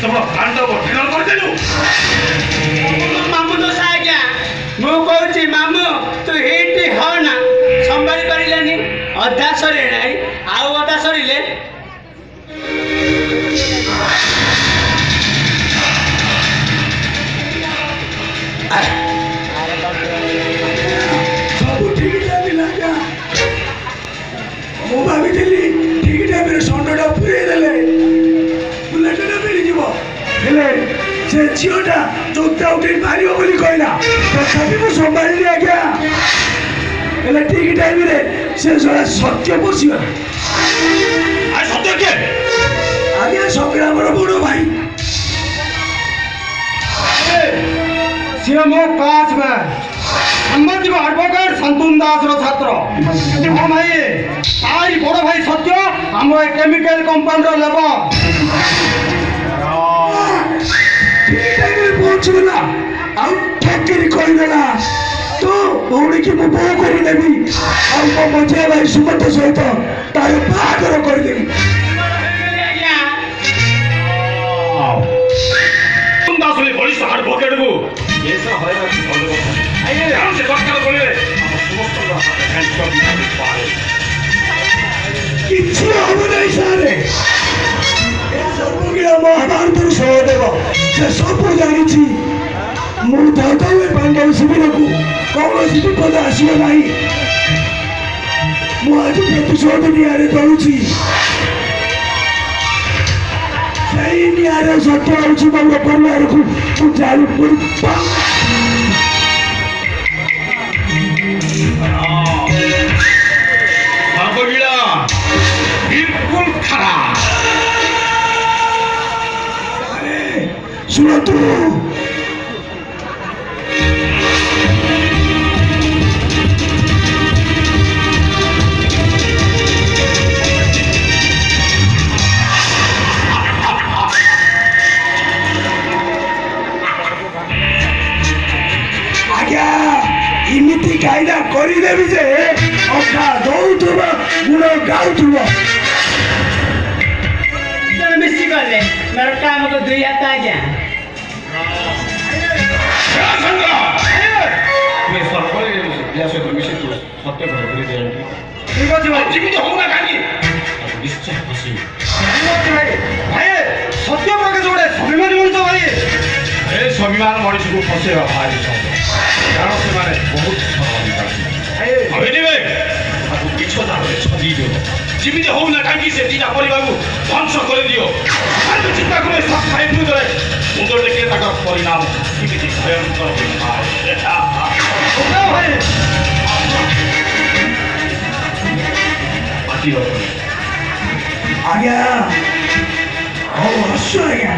सब तांडव ठिकान कर देलु मामू तो साग्या मु कहूची मामू तू हिट हो ना संभाली परिलानी अधा सरे नाही आउ अधा सरिले सब ठीक टाइम लगा मु भाभी ठीक टाइम रे संडटा पुरे देले बुलेटटा मिल जीवो हेले से झियोटा चोकटा उठे मारियो बोली कहला तथापि मु संभाली आ गया हेले ठीक टाइम रे से जरा सत्य पसियो आ सत्य के आगे संग्रामर बड़ भाई सी मो क्लास में सम्बन्धी एडवोकेट सन्तुन दास छात्र हाँ भाई तारी बड़ भाई सत्य आम केमिकल कंपाउंडर लेबर पहुंचला ठेकेरी कहदेला तो भौणी की मु बो करदेवी मो मझिया भाई सुमंत सहित तार बाहागर करदेवी दासले पुलिस एडवोकेट को ऐसा होएगा कि बोलो आइए हम से डॉक्टर बोले समस्त का हैंड कर पाए किसी हो नहीं सारे ए सर्वगिरा महाभारत सहदेव से सब जानी छी मु धाता हुए पांडव शिविर को कौन सी विपद आसियो नहीं मु आज प्रतिशोध नियारे दौची सही नियारे सत्य होची मोर परिवार को मु जालू कर बिल्कुल खराब सुनो तू आज्ञा इमिति कायदा करदेवी जे अखा दौथुब गुण गाउथुब मिसी गले मेरो काम को दुई हात आज्ञा मैं सरकारी या से मिसे तो सत्य बोले दे ठीक अच्छे भाई जीवित होना कानी निश्चय खुशी भाई भाई सत्य प्रकाश गोटे स्वाभिमानी मଣିଷ भाई ए स्वाभिमान मଣିଷ को फसेवा भारी सह कारण से माने बहुत सरल अभिनवे आपको किछो दारे छदी दियो जीवित होना कानी से दिना परिवार को ध्वंस कर दियो आज चिंता करे सब खाइ पिउ करे मुंडो देखे ताका परिणाम किमिति भयंकर होई भाई पार्टी हो आज्ञा ओ हस्यो आज्ञा